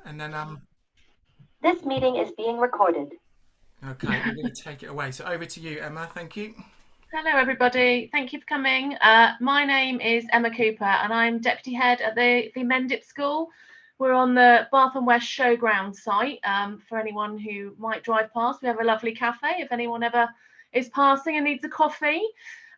And then This meeting is being recorded. okay, we're going to take it away. So over to you, Emma. Thank you. Hello, everybody. Thank you for coming. My name is Emma Cooper, and I'm Deputy Head at the Mendip School. We're on the Bath and West Showground site. For anyone who might drive past, we have a lovely cafe if anyone ever is passing and needs a coffee.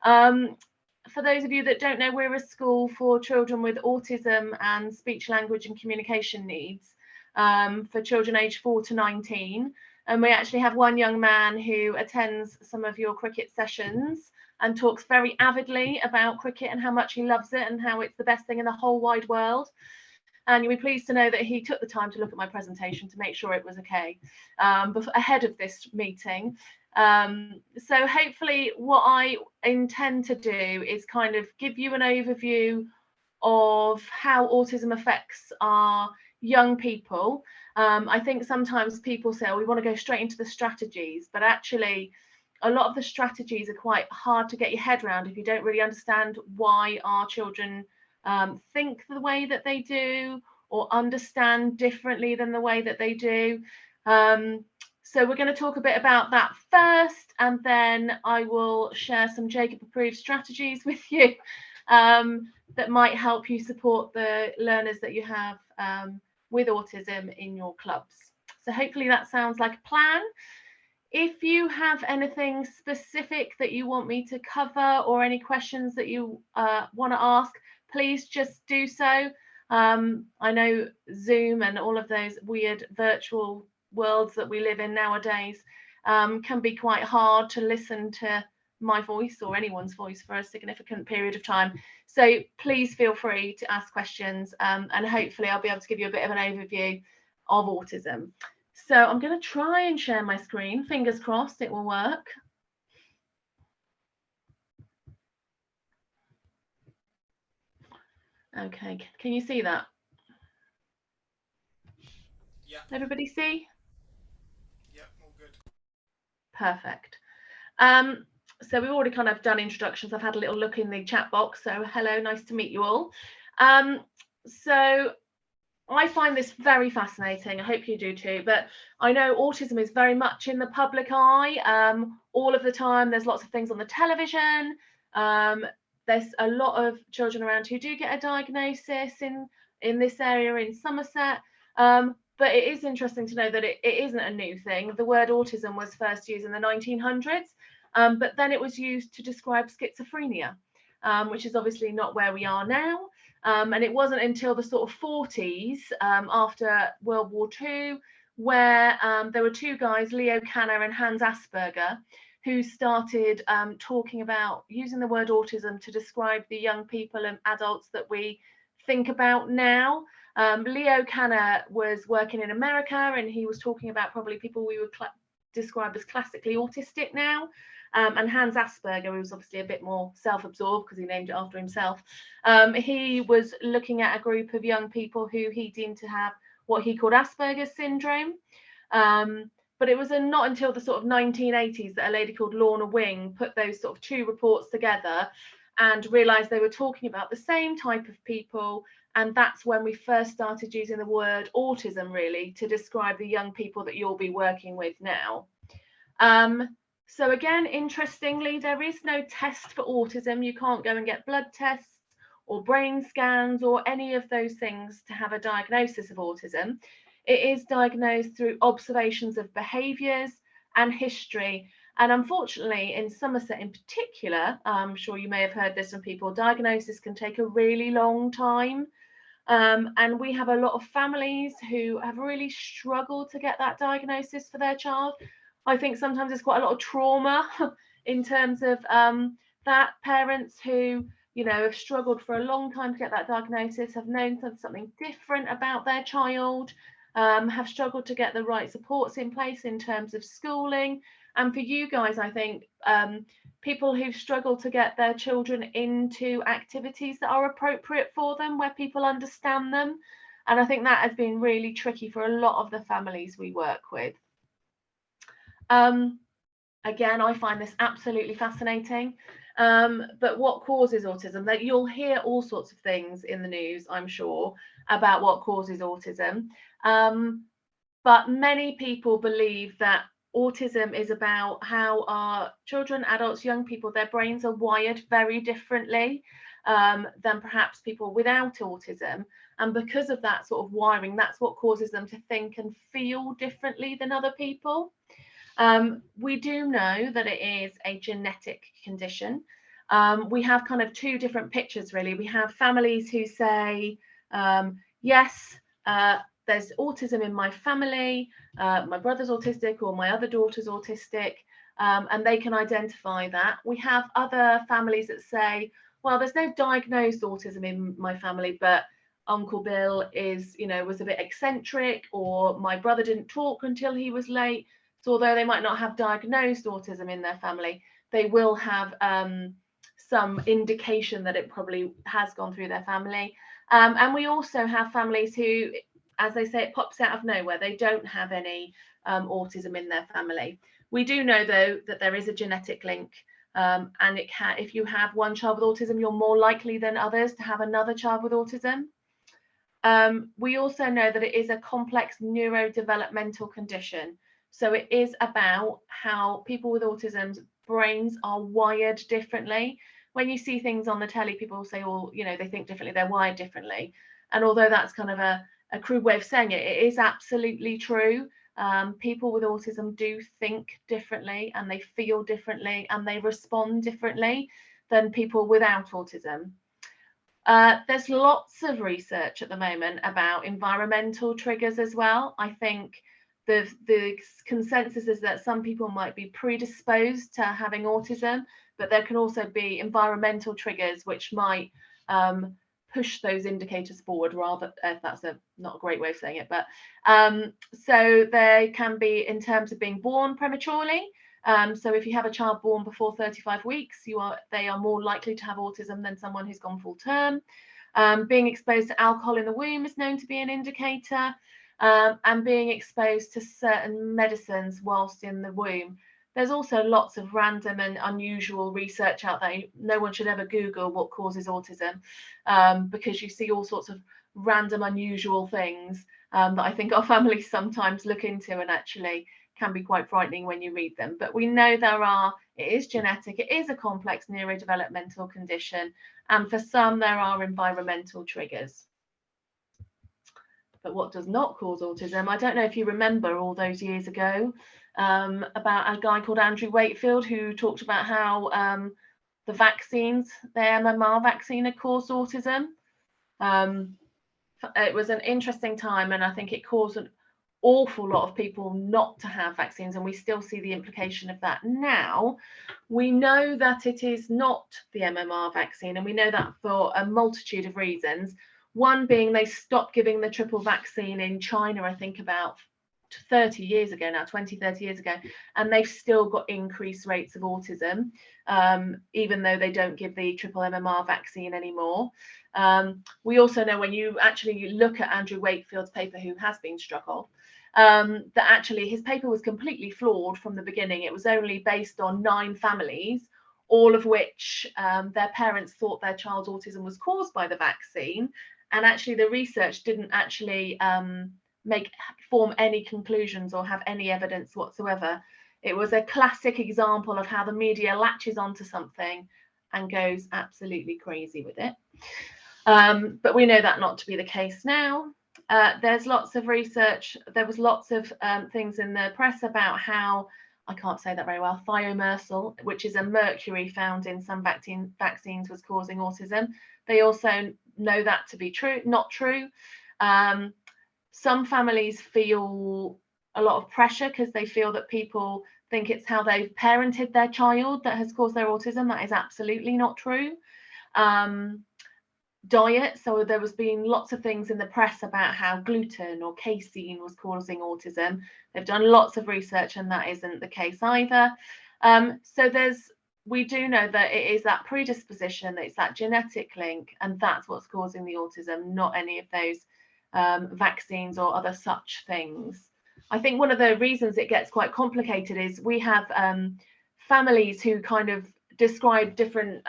For those of you that don't know, we're a school for children with autism and speech, language and communication needs, for children aged 4 to 19. And we actually have one young man who attends some of your cricket sessions and talks very avidly about cricket and how much he loves it and how it's the best thing in the whole wide world. And you'll be pleased to know that he took the time to look at my presentation to make sure it was okay ahead of this meeting. So hopefully what I intend to do is kind of give you an overview of how autism affects our young people. I think sometimes people say, oh, we want to go straight into the strategies, but actually a lot of the strategies are quite hard to get your head around if you don't really understand why our children think the way that they do or understand differently than the way that they do. So we're going to talk a bit about that first, and then I will share some Jacob approved strategies with you that might help you support the learners that you have with autism in your clubs. So hopefully that sounds like a plan. If you have anything specific that you want me to cover or any questions that you want to ask, please just do so. I know Zoom and all of those weird virtual worlds that we live in nowadays can be quite hard to listen to my voice or anyone's voice for a significant period of time. So please feel free to ask questions, and hopefully I'll be able to give you a bit of an overview of autism. So I'm going to try and share my screen. Fingers crossed it will work. Okay, can you see that? Yeah. Everybody see? Yeah, all good. Perfect. So we've already kind of done introductions. I've had a little look in the chat box. So hello, nice to meet you all. So I find this very fascinating. I hope you do too. But I know autism is very much in the public eye all of the time. There's lots of things on the television. There's a lot of children around who do get a diagnosis in this area in Somerset. But it is interesting to know that it isn't a new thing. The word autism was first used in the 1900s, but then it was used to describe schizophrenia, which is obviously not where we are now. And it wasn't until the sort of 40s, after World War II, where there were two guys, Leo Kanner and Hans Asperger, who started talking about using the word autism to describe the young people and adults that we think about now. Leo Kanner was working in America, and he was talking about probably people we would describe as classically autistic now. And Hans Asperger, who was obviously a bit more self-absorbed because he named it after himself, he was looking at a group of young people who he deemed to have what he called Asperger's syndrome. But it was not until the sort of 1980s that a lady called Lorna Wing put those sort of two reports together and realized they were talking about the same type of people. And that's when we first started using the word autism, really, to describe the young people that you'll be working with now. So again, interestingly, there is no test for autism. You can't go and get blood tests or brain scans or any of those things to have a diagnosis of autism. It is diagnosed through observations of behaviours and history. And unfortunately, in Somerset in particular, I'm sure you may have heard this from people, diagnosis can take a really long time. And we have a lot of families who have really struggled to get that diagnosis for their child. I think sometimes there's quite a lot of trauma in terms of that. Parents who, have struggled for a long time to get that diagnosis, have known something different about their child, have struggled to get the right supports in place in terms of schooling. And for you guys, I think people who've struggled to get their children into activities that are appropriate for them, where people understand them. And I think that has been really tricky for a lot of the families we work with. Again, I find this absolutely fascinating. But what causes autism? That you'll hear all sorts of things in the news, I'm sure, about what causes autism. But many people believe that autism is about how our children, adults, young people, their brains are wired very differently than perhaps people without autism. And because of that sort of wiring, that's what causes them to think and feel differently than other people. We do know that it is a genetic condition. We have kind of two different pictures, really. We have families who say, yes, there's autism in my family, my brother's autistic or my other daughter's autistic, and they can identify that. We have other families that say, well, there's no diagnosed autism in my family, but Uncle Bill is, was a bit eccentric, or my brother didn't talk until he was late. So although they might not have diagnosed autism in their family, they will have some indication that it probably has gone through their family. And we also have families who, as they say, it pops out of nowhere. They don't have any autism in their family. We do know, though, that there is a genetic link. And if you have one child with autism, you're more likely than others to have another child with autism. We also know that it is a complex neurodevelopmental condition. So it is about how people with autism's brains are wired differently. When you see things on the telly, people say, well, they think differently, they're wired differently. And although that's kind of a crude way of saying it, it is absolutely true. People with autism do think differently, and they feel differently, and they respond differently than people without autism. There's lots of research at the moment about environmental triggers as well. I think the consensus is that some people might be predisposed to having autism, but there can also be environmental triggers which might push those indicators forward, rather, if that's not a great way of saying it, but so they can be in terms of being born prematurely. So if you have a child born before 35 weeks, they are more likely to have autism than someone who's gone full term. Being exposed to alcohol in the womb is known to be an indicator, and being exposed to certain medicines whilst in the womb. There's also lots of random and unusual research out there. No one should ever Google what causes autism, because you see all sorts of random, unusual things that I think our families sometimes look into, and actually can be quite frightening when you read them. But we know it is genetic, it is a complex neurodevelopmental condition, and for some there are environmental triggers. But what does not cause autism? I don't know if you remember all those years ago about a guy called Andrew Wakefield who talked about how the vaccines, the MMR vaccine, had caused autism. It was an interesting time, and I think it caused an awful lot of people not to have vaccines, and we still see the implication of that now. We know that it is not the MMR vaccine, and we know that for a multitude of reasons. One being they stopped giving the triple vaccine in China, I think about 30 years ago now, 20, 30 years ago, and they've still got increased rates of autism, even though they don't give the triple MMR vaccine anymore. We also know, when you actually look at Andrew Wakefield's paper, who has been struck off, that actually his paper was completely flawed from the beginning. It was only based on 9 families, all of which their parents thought their child's autism was caused by the vaccine. And actually the research didn't actually form any conclusions or have any evidence whatsoever. It was a classic example of how the media latches onto something and goes absolutely crazy with it. But we know that not to be the case now. There's lots of research. There was lots of things in the press about how, I can't say that very well, thiomersal, which is a mercury found in some vaccines, was causing autism. They also know that to be not true. Some families feel a lot of pressure because they feel that people think it's how they've parented their child that has caused their autism. That is absolutely not true. Diet, so there was been lots of things in the press about how gluten or casein was causing autism. They've done lots of research, and that isn't the case either. So we do know that it is that predisposition, it's that genetic link, and that's what's causing the autism, not any of those vaccines or other such things. I think one of the reasons it gets quite complicated is we have families who kind of describe different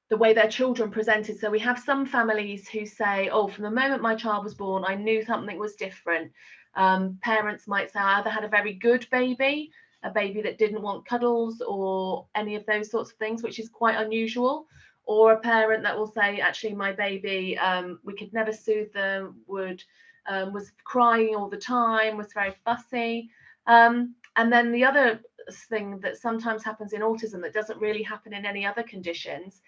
the way their children presented. So we have some families who say, oh, from the moment my child was born, I knew something was different. Parents might say, I either had a very good baby, a baby that didn't want cuddles or any of those sorts of things, which is quite unusual. Or a parent that will say, actually, my baby, we could never soothe them, was crying all the time, was very fussy. And then the other thing that sometimes happens in autism that doesn't really happen in any other conditions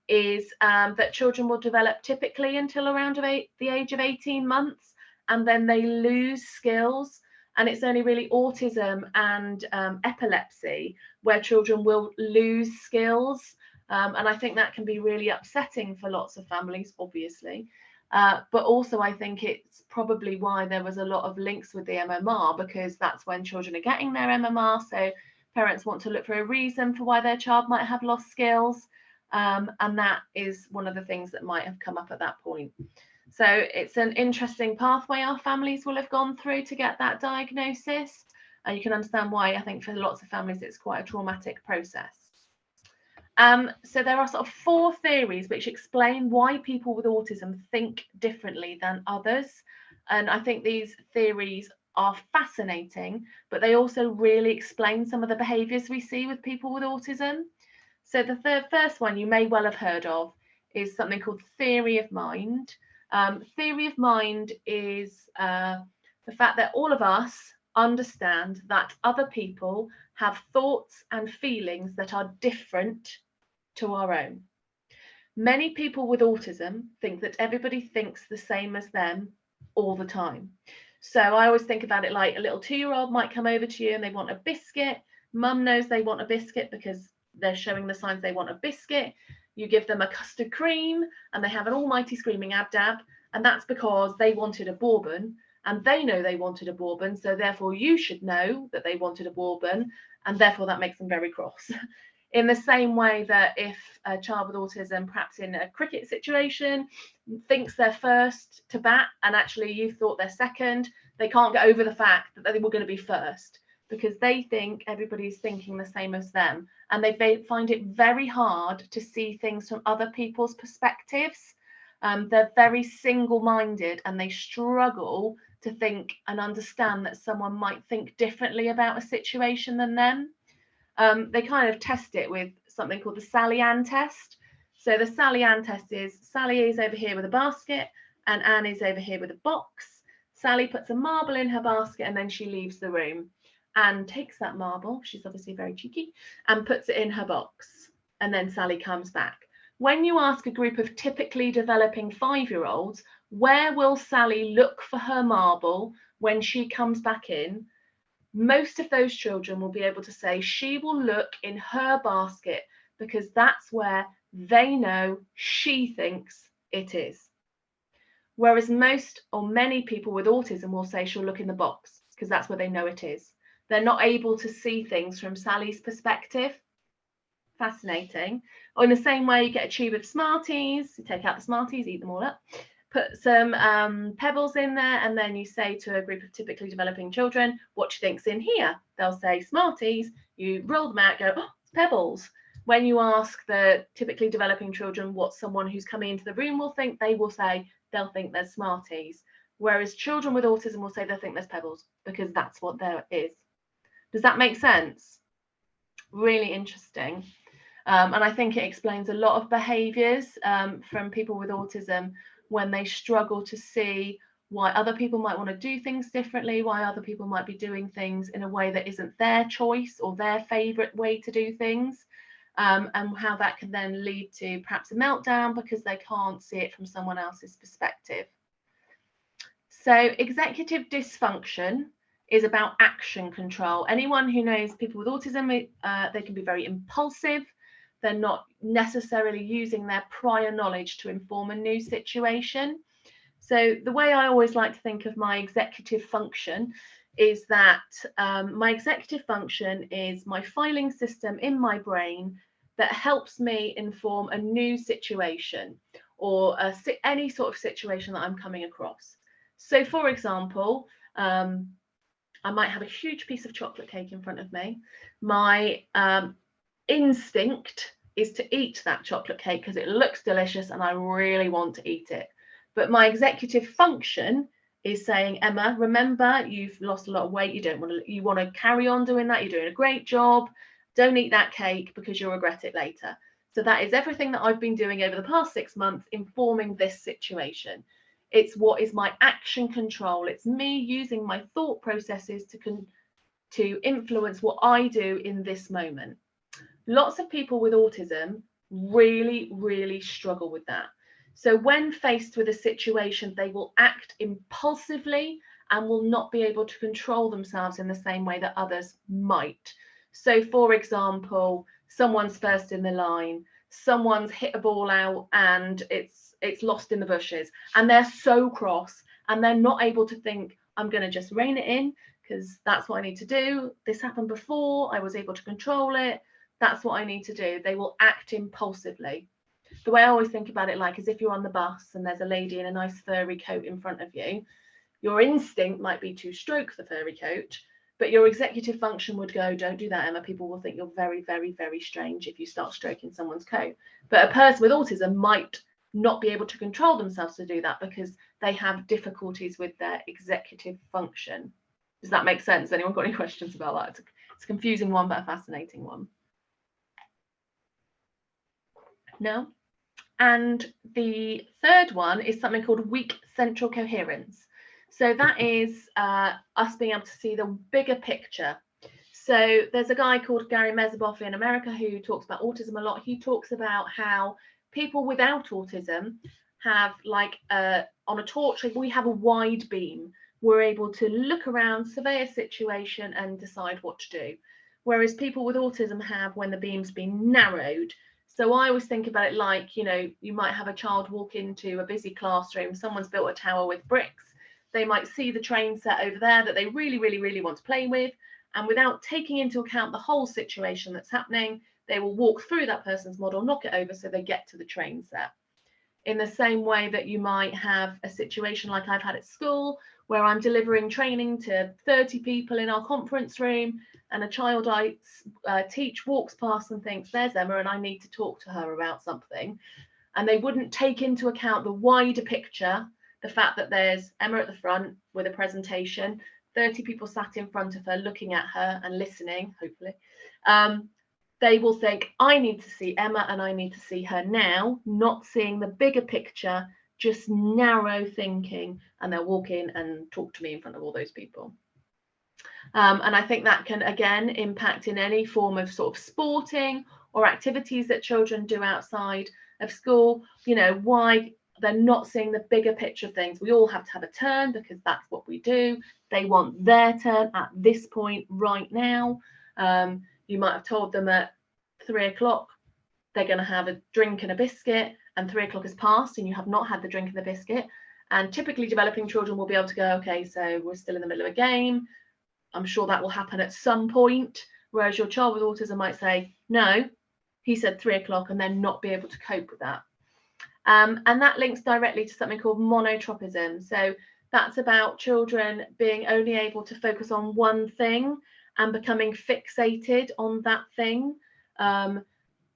is that children will develop typically until around the age of 18 months, and then they lose skills. And it's only really autism and epilepsy where children will lose skills. And I think that can be really upsetting for lots of families, obviously. But also, I think it's probably why there was a lot of links with the MMR, because that's when children are getting their MMR. So parents want to look for a reason for why their child might have lost skills. And that is one of the things that might have come up at that point. So it's an interesting pathway our families will have gone through to get that diagnosis. And you can understand why I think for lots of families it's quite a traumatic process. So there are sort of 4 theories which explain why people with autism think differently than others. And I think these theories are fascinating, but they also really explain some of the behaviours we see with people with autism. So the first one you may well have heard of is something called theory of mind. Theory of mind is the fact that all of us understand that other people have thoughts and feelings that are different to our own. Many people with autism think that everybody thinks the same as them all the time. So I always think about it like a little 2-year-old might come over to you and they want a biscuit. Mum knows they want a biscuit because they're showing the signs they want a biscuit. You give them a custard cream and they have an almighty screaming abdab, and that's because they wanted a bourbon and they know they wanted a bourbon, so therefore you should know that they wanted a bourbon, and therefore that makes them very cross. In the same way that if a child with autism, perhaps in a cricket situation, thinks they're first to bat and actually you thought they're second, they can't get over the fact that they were going to be first because they think everybody's thinking the same as them. And they find it very hard to see things from other people's perspectives. They're very single-minded and they struggle to think and understand that someone might think differently about a situation than them. They kind of test it with something called the Salian Test. So the Salian Test is Sally is over here with a basket and Anne is over here with a box. Sally puts a marble in her basket and then she leaves the room. Anne takes that marble, she's obviously very cheeky, and puts it in her box. And then Sally comes back. When you ask a group of typically developing 5-year-olds, where will Sally look for her marble when she comes back in? Most of those children will be able to say she will look in her basket because that's where they know she thinks it is. Whereas most or many people with autism will say she'll look in the box because that's where they know it is. They're not able to see things from Sally's perspective. Fascinating. Or in the same way, you get a tube of Smarties, you take out the Smarties, eat them all up, put some pebbles in there, and then you say to a group of typically developing children, what do you think's in here? They'll say Smarties, you roll them out, go, oh, it's pebbles. When you ask the typically developing children what someone who's coming into the room will think, they will say they'll think there's Smarties. Whereas children with autism will say they think there's pebbles because that's what there is. Does that make sense? Really interesting. And I think it explains a lot of behaviours from people with autism when they struggle to see why other people might want to do things differently, why other people might be doing things in a way that isn't their choice or their favourite way to do things, and how that can then lead to perhaps a meltdown because they can't see it from someone else's perspective. So executive dysfunction is about action control. Anyone who knows people with autism, they can be very impulsive. They're not necessarily using their prior knowledge to inform a new situation. So the way I always like to think of my executive function is that my executive function is my filing system in my brain that helps me inform a new situation or any sort of situation that I'm coming across. So for example, I might have a huge piece of chocolate cake in front of me. My instinct is to eat that chocolate cake because it looks delicious and I really want to eat it. But my executive function is saying, Emma, remember, you've lost a lot of weight. You want to carry on doing that. You're doing a great job. Don't eat that cake because you'll regret it later. So that is everything that I've been doing over the past 6 months, informing this situation. It's what is my action control. It's me using my thought processes to influence what I do in this moment. Lots of people with autism really, really struggle with that. So when faced with a situation, they will act impulsively and will not be able to control themselves in the same way that others might. So for example, someone's first in the line, someone's hit a ball out and it's lost in the bushes, and they're so cross and they're not able to think, I'm going to just rein it in because that's what I need to do. This happened before, I was able to control it. That's what I need to do. They will act impulsively. The way I always think about it, like, is if you're on the bus and there's a lady in a nice furry coat in front of you, your instinct might be to stroke the furry coat, but your executive function would go, don't do that, Emma. People will think you're very, very, very strange if you start stroking someone's coat. But a person with autism might not be able to control themselves to do that because they have difficulties with their executive function. Does that make sense? Anyone got any questions about that? It's a confusing one, but a fascinating one. No? And the third one is something called weak central coherence. So that is us being able to see the bigger picture. So there's a guy called Gary Mezeboff in America who talks about autism a lot. He talks about how people without autism have, like, on a torch, like we have a wide beam. We're able to look around, survey a situation and decide what to do. Whereas people with autism have when the beam's been narrowed. So I always think about it like, you know, you might have a child walk into a busy classroom, someone's built a tower with bricks. They might see the train set over there that they really, really, really want to play with. And without taking into account the whole situation that's happening, they will walk through that person's model, knock it over so they get to the train set. In the same way that you might have a situation like I've had at school, where I'm delivering training to 30 people in our conference room, and a child I teach walks past and thinks, there's Emma, and I need to talk to her about something. And they wouldn't take into account the wider picture, the fact that there's Emma at the front with a presentation, 30 people sat in front of her looking at her and listening, hopefully. They will think, I need to see Emma and I need to see her now, not seeing the bigger picture, just narrow thinking, and they'll walk in and talk to me in front of all those people. And I think that can, again, impact in any form of sort of sporting or activities that children do outside of school. You know, why they're not seeing the bigger picture of things. We all have to have a turn because that's what we do. They want their turn at this point right now. You might have told them at 3 o'clock they're going to have a drink and a biscuit, and 3 o'clock has passed and you have not had the drink and the biscuit. And typically developing children will be able to go, okay, so we're still in the middle of a game. I'm sure that will happen at some point. Whereas your child with autism might say, no, he said 3 o'clock, and then not be able to cope with that. And that links directly to something called monotropism. So that's about children being only able to focus on one thing and becoming fixated on that thing,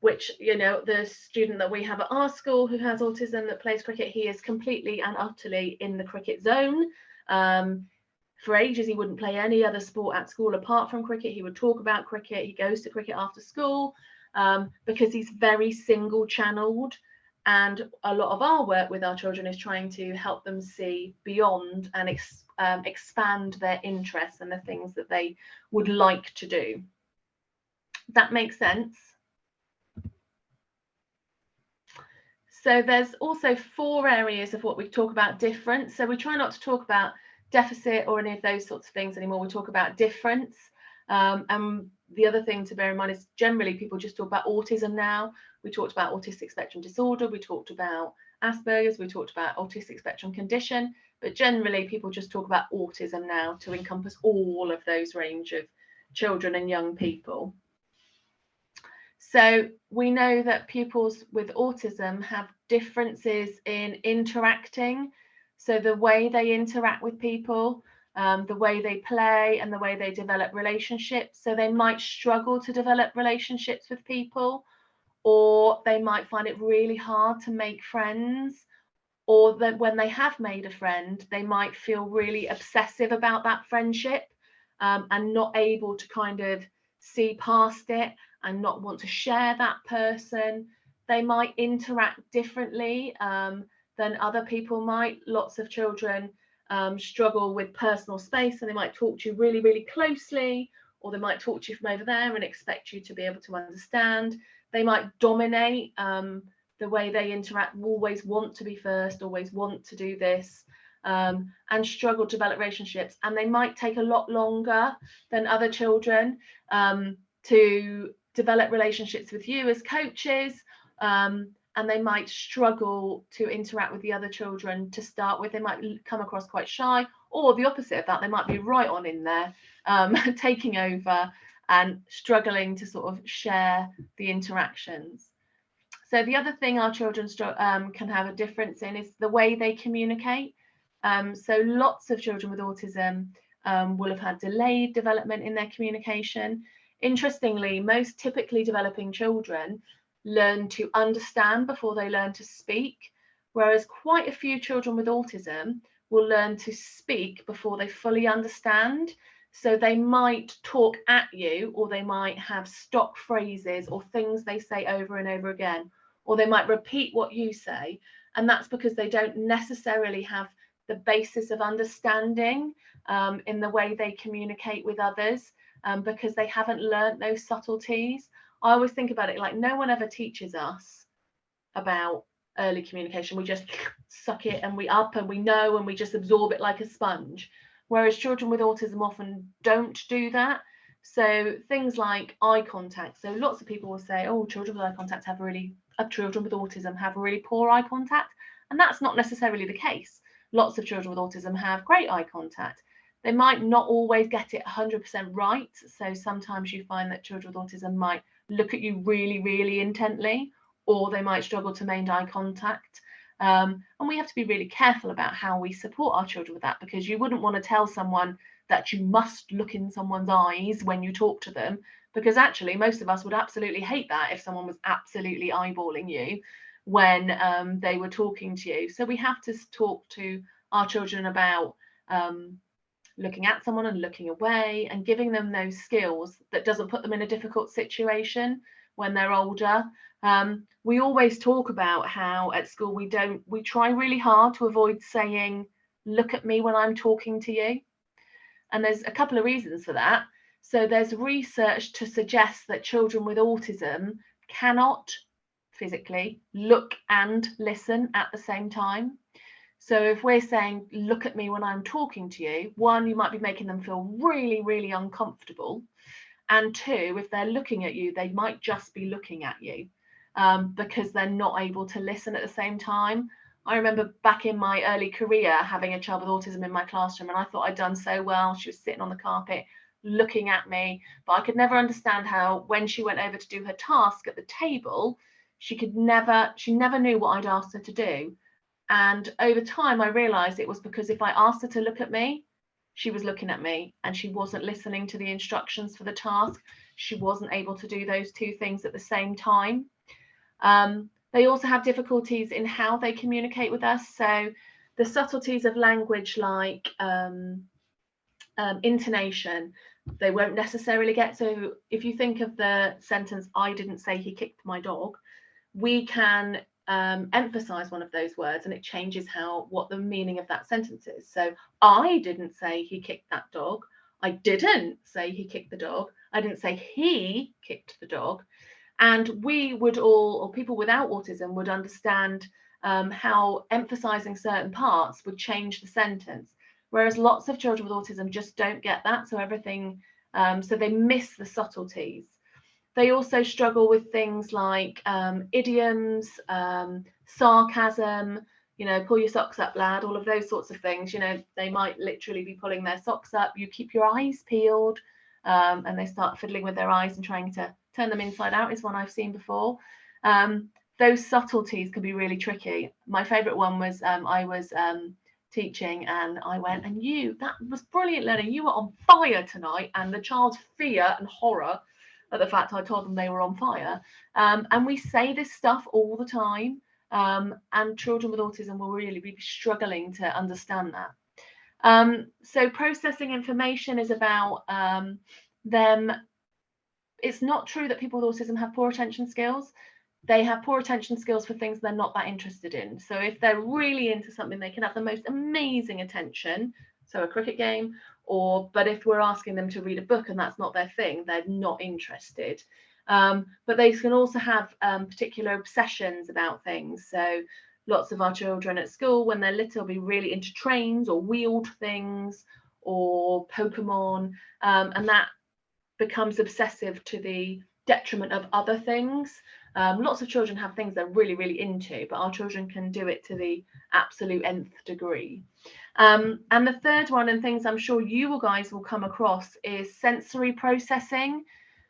which, you know, the student that we have at our school who has autism that plays cricket, he is completely and utterly in the cricket zone. For ages, he wouldn't play any other sport at school apart from cricket. He would talk about cricket. He goes to cricket after school because he's very single channeled. And a lot of our work with our children is trying to help them see beyond and expand their interests and the things that they would like to do. Does that make sense? So there's also 4 areas of what we talk about difference. So we try not to talk about deficit or any of those sorts of things anymore. We talk about difference. And the other thing to bear in mind is generally people just talk about autism now. We talked about autistic spectrum disorder. We talked about Asperger's. We talked about autistic spectrum condition. But generally people just talk about autism now to encompass all of those range of children and young people. So we know that pupils with autism have differences in interacting. So the way they interact with people, the way they play and the way they develop relationships. So they might struggle to develop relationships with people, or they might find it really hard to make friends, or that when they have made a friend, they might feel really obsessive about that friendship, and not able to kind of see past it and not want to share that person. They might interact differently than other people might. Lots of children struggle with personal space, and they might talk to you really, really closely, or they might talk to you from over there and expect you to be able to understand. They might dominate the way they interact, always want to be first, always want to do this, and struggle to develop relationships. And they might take a lot longer than other children to develop relationships with you as coaches, and they might struggle to interact with the other children to start with. They might come across quite shy, or the opposite of that, they might be right on in there, taking over and struggling to sort of share the interactions. So the other thing our children can have a difference in is the way they communicate. So lots of children with autism will have had delayed development in their communication. Interestingly, most typically developing children learn to understand before they learn to speak, whereas quite a few children with autism will learn to speak before they fully understand. So they might talk at you, or they might have stock phrases or things they say over and over again, or they might repeat what you say. And that's because they don't necessarily have the basis of understanding in the way they communicate with others, because they haven't learned those subtleties. I always think about it like no one ever teaches us about early communication. We just suck it and we up and we know and we just absorb it like a sponge. Whereas children with autism often don't do that. So things like eye contact. So lots of people will say, oh, children with eye contact children with autism have really poor eye contact. And that's not necessarily the case. Lots of children with autism have great eye contact. They might not always get it 100% right. So sometimes you find that children with autism might look at you really, really intently, or they might struggle to maintain eye contact. And we have to be really careful about how we support our children with that, because you wouldn't want to tell someone that you must look in someone's eyes when you talk to them, because actually most of us would absolutely hate that if someone was absolutely eyeballing you when they were talking to you. So we have to talk to our children about looking at someone and looking away, and giving them those skills that doesn't put them in a difficult situation when they're older. We always talk about how at school we try really hard to avoid saying, look at me when I'm talking to you. And there's a couple of reasons for that. So there's research to suggest that children with autism cannot physically look and listen at the same time. So if we're saying, look at me when I'm talking to you, one, you might be making them feel really, really uncomfortable. And two, if they're looking at you, they might just be looking at you because they're not able to listen at the same time. I remember back in my early career having a child with autism in my classroom, and I thought I'd done so well. She was sitting on the carpet looking at me, but I could never understand how when she went over to do her task at the table, she never knew what I'd asked her to do. And over time, I realized it was because if I asked her to look at me, she was looking at me and she wasn't listening to the instructions for the task. She wasn't able to do those two things at the same time. They also have difficulties in how they communicate with us. So the subtleties of language, like intonation, they won't necessarily get. So if you think of the sentence, I didn't say he kicked my dog, we can emphasize one of those words and it changes what the meaning of that sentence is. So I didn't say he kicked that dog. I didn't say he kicked the dog. I didn't say he kicked the dog. And we would all, or people without autism would understand how emphasizing certain parts would change the sentence. Whereas lots of children with autism just don't get that. So so they miss the subtleties. They also struggle with things like idioms, sarcasm, pull your socks up, lad, all of those sorts of things. They might literally be pulling their socks up. You keep your eyes peeled, and they start fiddling with their eyes and trying to turn them inside out is one I've seen before. Those subtleties can be really tricky. My favorite one was I was teaching and I went, and that was brilliant, Lenny. You were on fire tonight. And the child's fear and horror at the fact I told them they were on fire. And we say this stuff all the time, and children with autism will really be struggling to understand that. So processing information is about them. It's not true that people with autism have poor attention skills. They have poor attention skills for things they're not that interested in. So if they're really into something, they can have the most amazing attention, so a cricket game, but if we're asking them to read a book and that's not their thing, they're not interested. But they can also have particular obsessions about things. So lots of our children at school, when they're little, will be really into trains or wheeled things or Pokemon, and that becomes obsessive to the detriment of other things. Lots of children have things they're really, really into, but our children can do it to the absolute nth degree. And the third one, and things I'm sure you guys will come across, is sensory processing.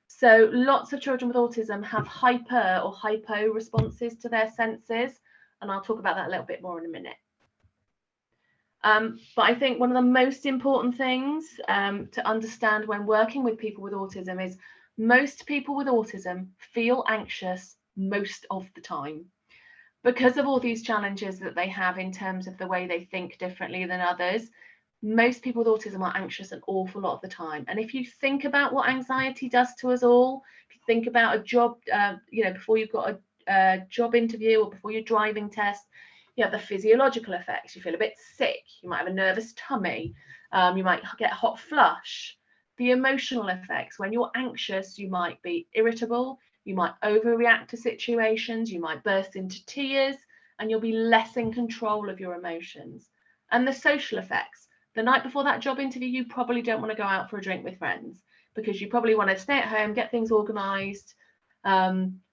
So lots of children with autism have hyper or hypo responses to their senses, and I'll talk about that a little bit more in a minute. But I think one of the most important things to understand when working with people with autism is most people with autism feel anxious most of the time because of all these challenges that they have in terms of the way they think differently than others. Most people with autism are anxious an awful lot of the time. And if you think about what anxiety does to us all, if you think about a job, before you've got a job interview or before your driving test, you have the physiological effects. You feel a bit sick. You might have a nervous tummy. You might get a hot flush. The emotional effects, when you're anxious, you might be irritable. You might overreact to situations. You might burst into tears, and you'll be less in control of your emotions. And the social effects. The night before that job interview, you probably don't want to go out for a drink with friends because you probably want to stay at home, get things organised,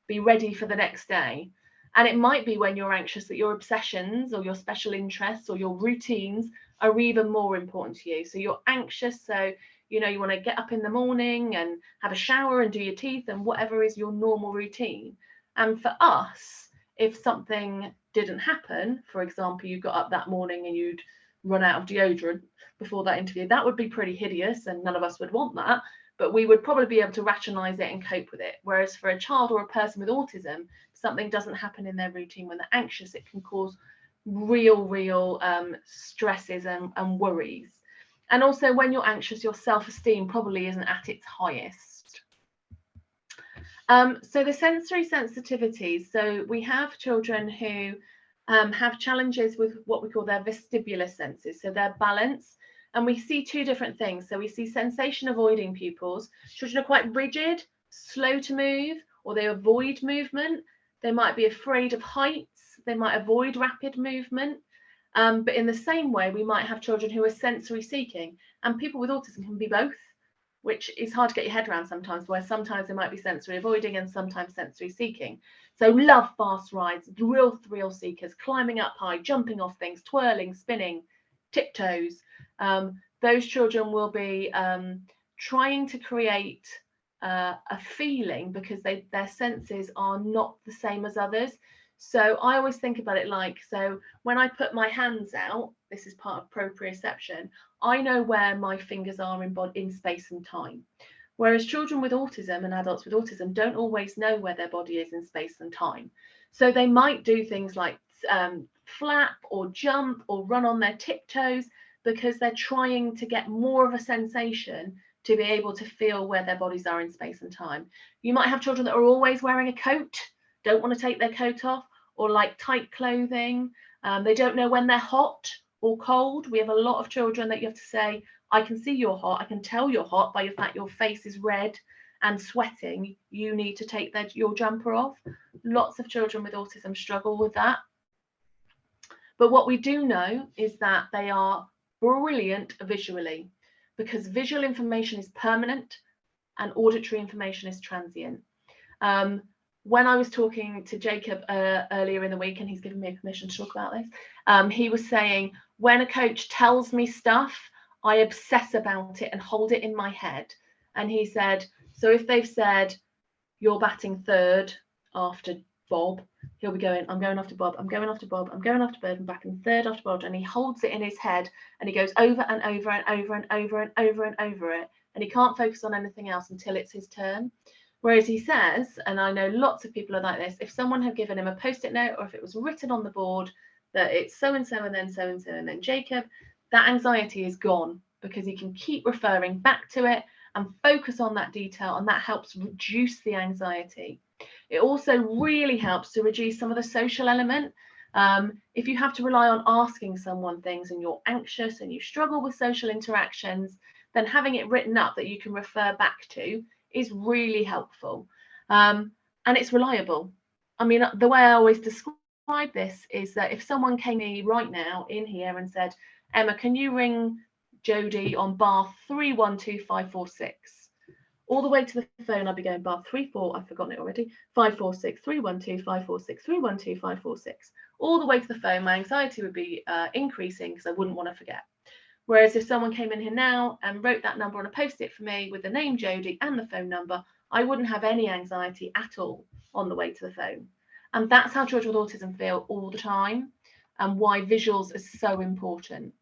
be ready for the next day. And it might be when you're anxious that your obsessions or your special interests or your routines are even more important to you. So you're anxious, so you want to get up in the morning and have a shower and do your teeth and whatever is your normal routine. And for us, if something didn't happen, for example, you got up that morning and you'd run out of deodorant before that interview, that would be pretty hideous and none of us would want that. But we would probably be able to rationalize it and cope with it. Whereas for a child or a person with autism, something doesn't happen in their routine when they're anxious, it can cause real stresses and worries. And also when you're anxious, your self-esteem probably isn't at its highest. So the sensory sensitivities. So we have children who have challenges with what we call their vestibular senses, so their balance. And we see two different things. So we see sensation avoiding pupils. Children are quite rigid, slow to move, or they avoid movement. They might be afraid of heights. They might avoid rapid movement. But in the same way, we might have children who are sensory seeking, and people with autism can be both, which is hard to get your head around sometimes, where sometimes they might be sensory avoiding and sometimes sensory seeking. So love fast rides, real thrill seekers, climbing up high, jumping off things, twirling, spinning, tiptoes. Those children will be trying to create a feeling because their senses are not the same as others. So I always think about it like, so when I put my hands out, this is part of proprioception, I know where my fingers are in space and time. Whereas children with autism and adults with autism don't always know where their body is in space and time. So they might do things like flap or jump or run on their tiptoes because they're trying to get more of a sensation to be able to feel where their bodies are in space and time. You might have children that are always wearing a coat, don't want to take their coat off, or like tight clothing. They don't know when they're hot or cold. We have a lot of children that you have to say, I can see you're hot. I can tell you're hot by the fact your face is red and sweating. You need to take your jumper off. Lots of children with autism struggle with that. But what we do know is that they are brilliant visually, because visual information is permanent and auditory information is transient. When I was talking to Jacob earlier in the week, and he's given me permission to talk about this, he was saying, when a coach tells me stuff, I obsess about it and hold it in my head. And he said, so if they've said, you're batting third after Bob, he'll be going, I'm going after Bob, I'm going after Bob, I'm going after Bob, I'm batting third after Bob. And he holds it in his head and he goes over and over and over and over and over and over it. And he can't focus on anything else until it's his turn. Whereas he says, and I know lots of people are like this, if someone had given him a Post-it note, or if it was written on the board that it's so-and-so and then so-and-so and then Jacob, that anxiety is gone, because he can keep referring back to it and focus on that detail, and that helps reduce the anxiety. It also really helps to reduce some of the social element. If you have to rely on asking someone things and you're anxious and you struggle with social interactions, then having it written up that you can refer back to is really helpful. And it's reliable. I mean, the way I always describe this is that if someone came to me right now in here and said, Emma, can you ring Jodie on bar 312546? All the way to the phone, I'd be going bar 34, I've forgotten it already, 546, 312, 546, 312, 546. All the way to the phone, my anxiety would be increasing because I wouldn't want to forget. Whereas if someone came in here now and wrote that number on a Post-it for me with the name Jodie and the phone number, I wouldn't have any anxiety at all on the way to the phone. And that's how children with autism feel all the time, and why visuals is so important.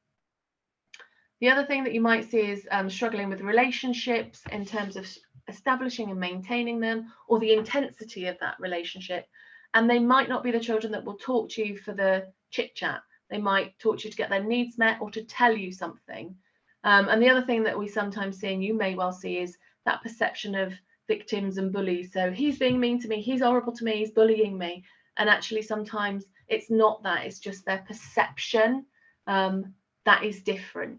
The other thing that you might see is struggling with relationships in terms of establishing and maintaining them, or the intensity of that relationship. And they might not be the children that will talk to you for the chit chat. They might talk to you to get their needs met or to tell you something. And the other thing that we sometimes see, and you may well see, is that perception of victims and bullies. So he's being mean to me, he's horrible to me, he's bullying me. And actually sometimes it's not that, it's just their perception that is different.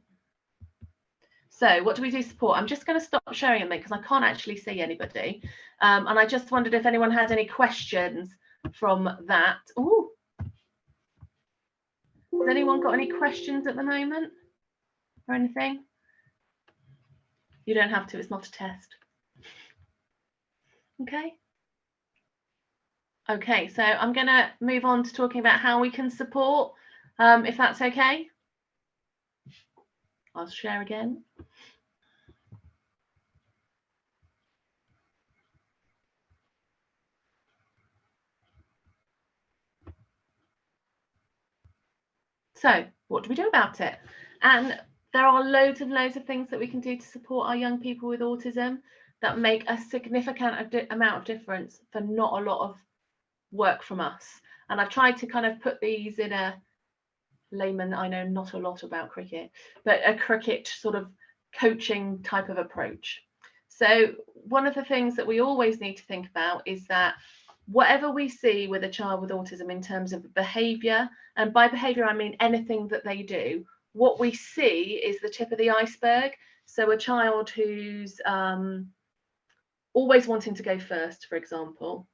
So what do we do to support? I'm just going to stop sharing it because I can't actually see anybody. And I just wondered if anyone had any questions from that. Ooh. Has anyone got any questions at the moment or anything? You don't have to, it's not a test. Okay. Okay, so I'm going to move on to talking about how we can support, if that's okay. I'll share again. So what do we do about it? And there are loads and loads of things that we can do to support our young people with autism that make a significant amount of difference for not a lot of work from us. And I've tried to kind of put these in a layman, I know not a lot about cricket, but a cricket sort of coaching type of approach. So one of the things that we always need to think about is that whatever we see with a child with autism in terms of behavior, and by behavior I mean anything that they do, what we see is the tip of the iceberg. So a child who's always wanting to go first, for example.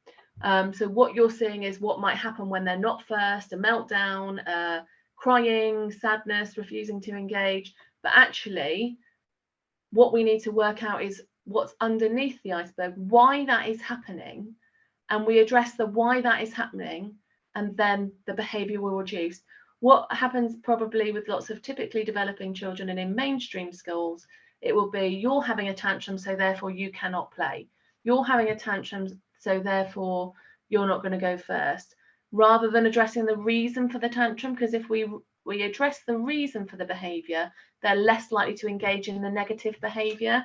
So what you're seeing is what might happen when they're not first, a meltdown, crying, sadness, refusing to engage. But actually, what we need to work out is what's underneath the iceberg, why that is happening, and we address the why that is happening, and then the behavior will reduce. What happens probably with lots of typically developing children and in mainstream schools, it will be you're having a tantrum, so therefore you cannot play. You're having a tantrum, so therefore you're not going to go first, rather than addressing the reason for the tantrum, because if we address the reason for the behavior, they're less likely to engage in the negative behavior.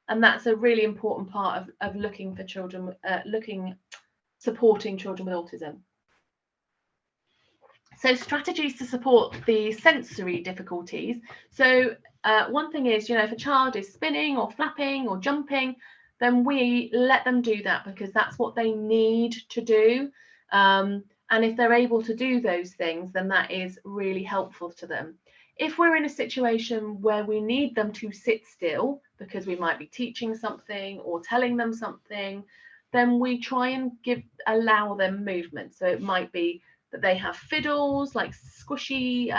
And that's a really important part of looking for children, supporting children with autism. So strategies to support the sensory difficulties. So one thing is, if a child is spinning or flapping or jumping, then we let them do that because that's what they need to do. And if they're able to do those things, then that is really helpful to them. If we're in a situation where we need them to sit still because we might be teaching something or telling them something, then we try and allow them movement. So it might be that they have fiddles, like squishy,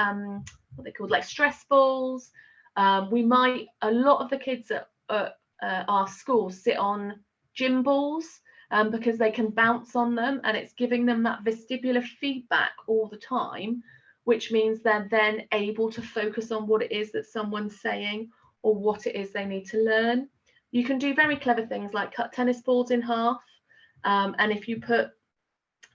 what they called, like stress balls. A lot of the kids at our school sit on gym balls because they can bounce on them, and it's giving them that vestibular feedback all the time, which means they're then able to focus on what it is that someone's saying or what it is they need to learn. You can do very clever things like cut tennis balls in half, and if you put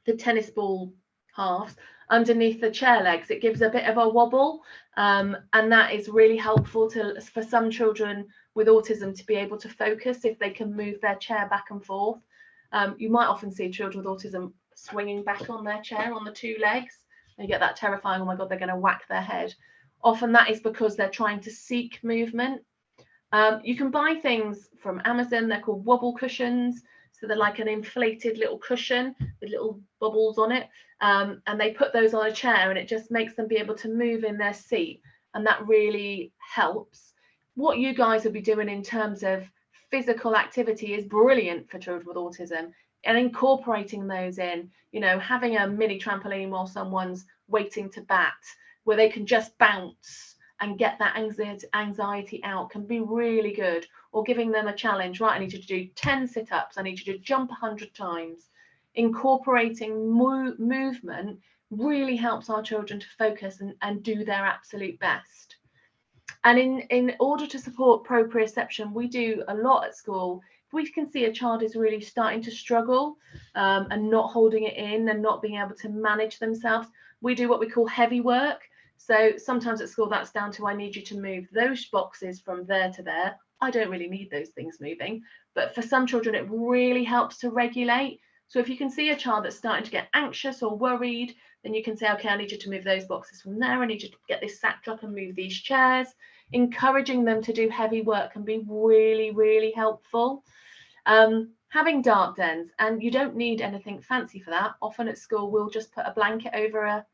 the tennis ball halves underneath the chair legs, it gives a bit of a wobble, and that is really helpful for some children with autism to be able to focus if they can move their chair back and forth. You might often see children with autism swinging back on their chair on the two legs. You get that terrifying, oh my God, they're going to whack their head. Often that is because they're trying to seek movement. You can buy things from Amazon. They're called wobble cushions. So they're like an inflated little cushion with little bubbles on it. And they put those on a chair and it just makes them be able to move in their seat. And that really helps. What you guys will be doing in terms of physical activity is brilliant for children with autism, and incorporating those in, having a mini trampoline while someone's waiting to bat, where they can just bounce and get that anxiety out, can be really good. Or giving them a challenge, right, I need you to do 10 sit-ups, I need you to jump 100 times. Incorporating movement really helps our children to focus and do their absolute best. And in order to support proprioception, we do a lot at school. If we can see a child is really starting to struggle and not holding it in and not being able to manage themselves, we do what we call heavy work. So sometimes at school that's down to, I need you to move those boxes from there to there. I don't really need those things moving, but for some children it really helps to regulate. So if you can see a child that's starting to get anxious or worried, then you can say, okay, I need you to move those boxes from there. I need you to get this sack drop and move these chairs. Encouraging them to do heavy work can be really, really helpful. Having dark dens, and you don't need anything fancy for that. Often at school, we'll just put a blanket over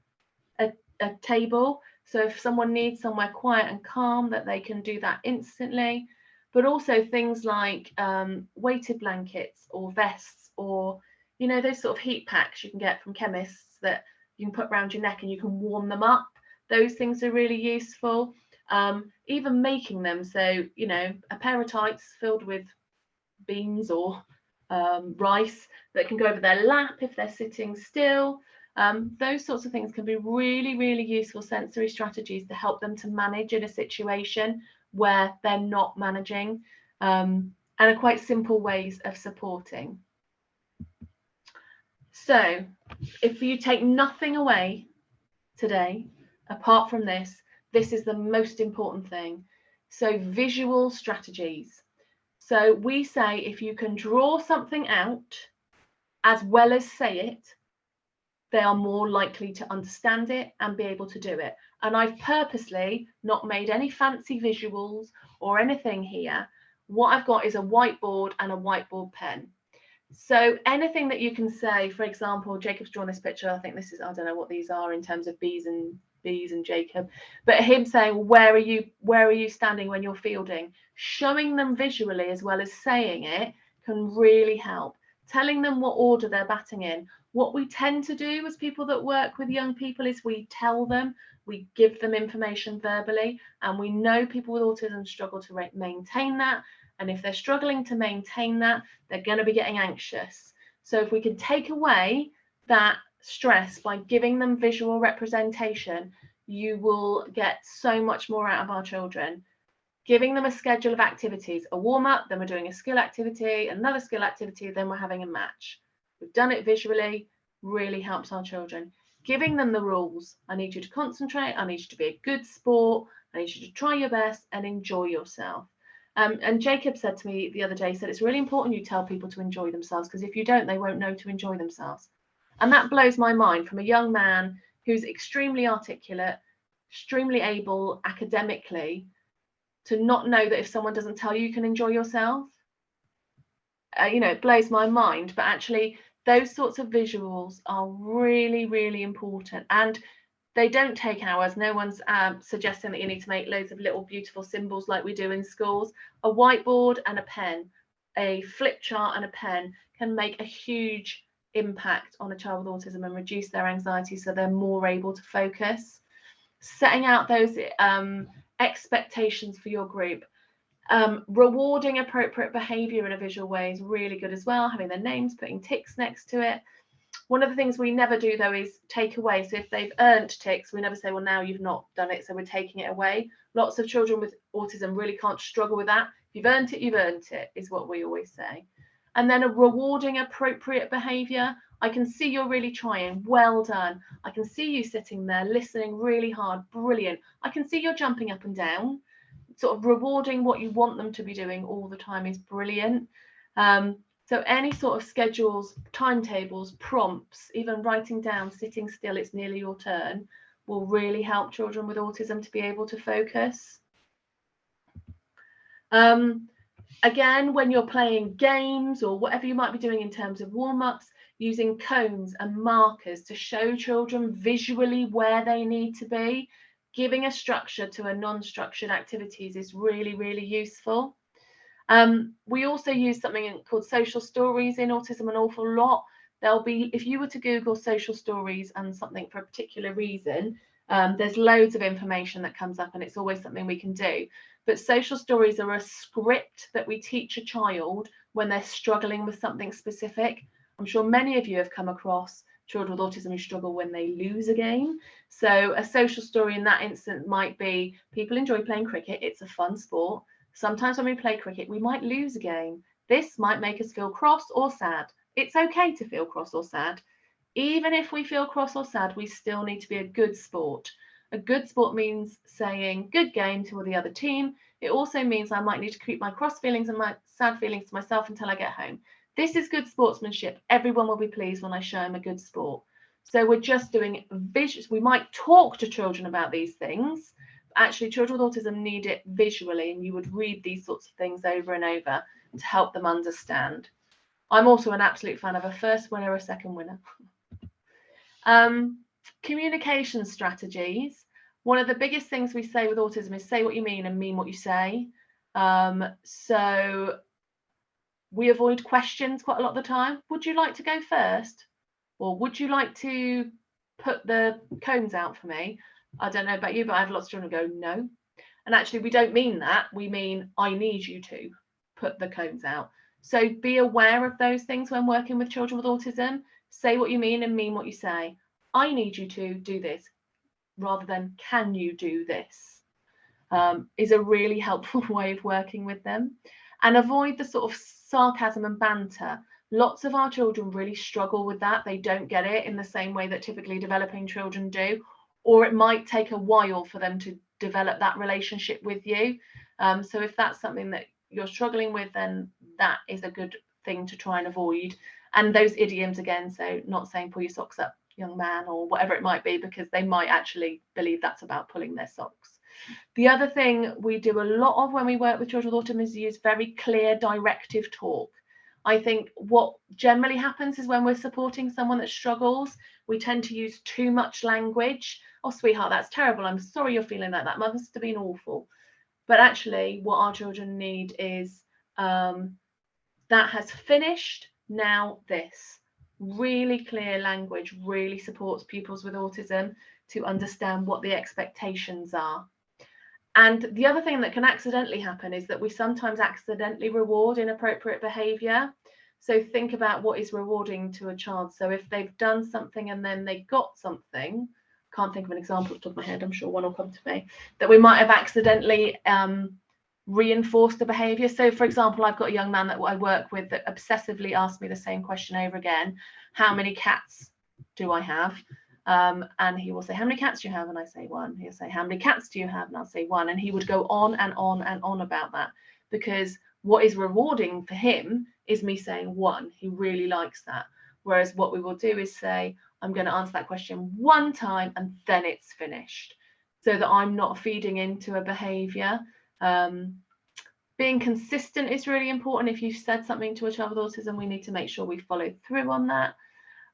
a table. So if someone needs somewhere quiet and calm, that they can do that instantly. But also things like weighted blankets or vests, or those sort of heat packs you can get from chemists that you can put around your neck and you can warm them up. Those things are really useful. Even making them, so a pair of tights filled with beans or rice that can go over their lap if they're sitting still. Those sorts of things can be really, really useful sensory strategies to help them to manage in a situation where they're not managing, and are quite simple ways of supporting. So if you take nothing away today, apart from this is the most important thing. So visual strategies. So we say if you can draw something out as well as say it, they are more likely to understand it and be able to do it. And I've purposely not made any fancy visuals or anything here. What I've got is a whiteboard and a whiteboard pen. So anything that you can say, for example, Jacob's drawn this picture. I think this is, I don't know what these are in terms of bees and Jacob, but him saying, where are you standing when you're fielding? Showing them visually as well as saying it can really help. Telling them what order they're batting in. What we tend to do as people that work with young people is we tell them, we give them information verbally, and we know people with autism struggle to maintain that. And if they're struggling to maintain that, they're going to be getting anxious. So if we can take away that stress by giving them visual representation, you will get so much more out of our children. Giving them a schedule of activities, a warm-up, then we're doing a skill activity, another skill activity, then we're having a match. We've done it visually, really helps our children. Giving them the rules. I need you to concentrate, I need you to be a good sport, I need you to try your best and enjoy yourself. And Jacob said to me the other day, he said, it's really important you tell people to enjoy themselves, because if you don't, they won't know to enjoy themselves. And that blows my mind, from a young man who's extremely articulate, extremely able academically, to not know that if someone doesn't tell you, you can enjoy yourself. It blows my mind. But actually, those sorts of visuals are really, really important. And they don't take hours. No one's suggesting that you need to make loads of little beautiful symbols like we do in schools. A whiteboard and a pen, a flip chart and a pen can make a huge impact on a child with autism and reduce their anxiety so they're more able to focus. Setting out those expectations for your group. Rewarding appropriate behaviour in a visual way is really good as well. Having their names, putting ticks next to it. One of the things we never do, though, is take away. So if they've earned ticks, we never say, well, now you've not done it, so we're taking it away. Lots of children with autism really can't struggle with that. If you've earned it, is what we always say. And then a rewarding appropriate behavior. I can see you're really trying. Well done. I can see you sitting there listening really hard. Brilliant. I can see you're jumping up and down. Sort of rewarding what you want them to be doing all the time is brilliant. So any sort of schedules, timetables, prompts, even writing down, sitting still, it's nearly your turn, will really help children with autism to be able to focus. Again, when you're playing games or whatever you might be doing in terms of warm-ups, using cones and markers to show children visually where they need to be, giving a structure to a non-structured activities is really, really useful. We also use something called social stories in autism an awful lot. There'll be, if you were to Google social stories and something for a particular reason, there's loads of information that comes up, and it's always something we can do. But social stories are a script that we teach a child when they're struggling with something specific. I'm sure many of you have come across children with autism who struggle when they lose a game. So a social story in that instance might be, people enjoy playing cricket. It's a fun sport. Sometimes when we play cricket, we might lose a game. This might make us feel cross or sad. It's okay to feel cross or sad. Even if we feel cross or sad, we still need to be a good sport. A good sport means saying good game to the other team. It also means I might need to keep my cross feelings and my sad feelings to myself until I get home. This is good sportsmanship. Everyone will be pleased when I show them a good sport. So we're just doing visuals. We might talk to children about these things. Actually, children with autism need it visually, and you would read these sorts of things over and over to help them understand. I'm also an absolute fan of a first winner, a second winner. Communication strategies. One of the biggest things we say with autism is say what you mean and mean what you say. So we avoid questions quite a lot of the time. Would you like to go first? Or would you like to put the cones out for me? I don't know about you, but I have lots of children who go, no. And actually, we don't mean that. We mean, I need you to put the cones out. So be aware of those things when working with children with autism. Say what you mean and mean what you say. I need you to do this, rather than can you do this, is a really helpful way of working with them. And avoid the sort of sarcasm and banter. Lots of our children really struggle with that. They don't get it in the same way that typically developing children do, or it might take a while for them to develop that relationship with you. So if that's something that you're struggling with, then that is a good thing to try and avoid. And those idioms again, so not saying pull your socks up, young man, or whatever it might be, because they might actually believe that's about pulling their socks. The other thing we do a lot of when we work with children with autism is use very clear directive talk. I think what generally happens is when we're supporting someone that struggles, we tend to use too much language. Oh, sweetheart, that's terrible. I'm sorry you're feeling like that. Must have been awful. But actually, what our children need is that has finished, now this. Really clear language really supports pupils with autism to understand what the expectations are. And the other thing that can accidentally happen is that we sometimes accidentally reward inappropriate behavior. So think about what is rewarding to a child. So if they've done something and then they got something, can't think of an example off the top of my head, I'm sure one will come to me, that we might have accidentally reinforced the behavior. So for example, I've got a young man that I work with that obsessively asks me the same question over again: how many cats do I have? And he will say, how many cats do you have? And I say 1. He'll say, how many cats do you have? And I'll say 1. And he would go on and on and on about that, because what is rewarding for him is me saying 1. He really likes that. Whereas what we will do is say, I'm going to answer that question 1 time and then it's finished, so that I'm not feeding into a behavior. Being consistent is really important. If you've said something to a child with autism, we need to make sure we follow through on that.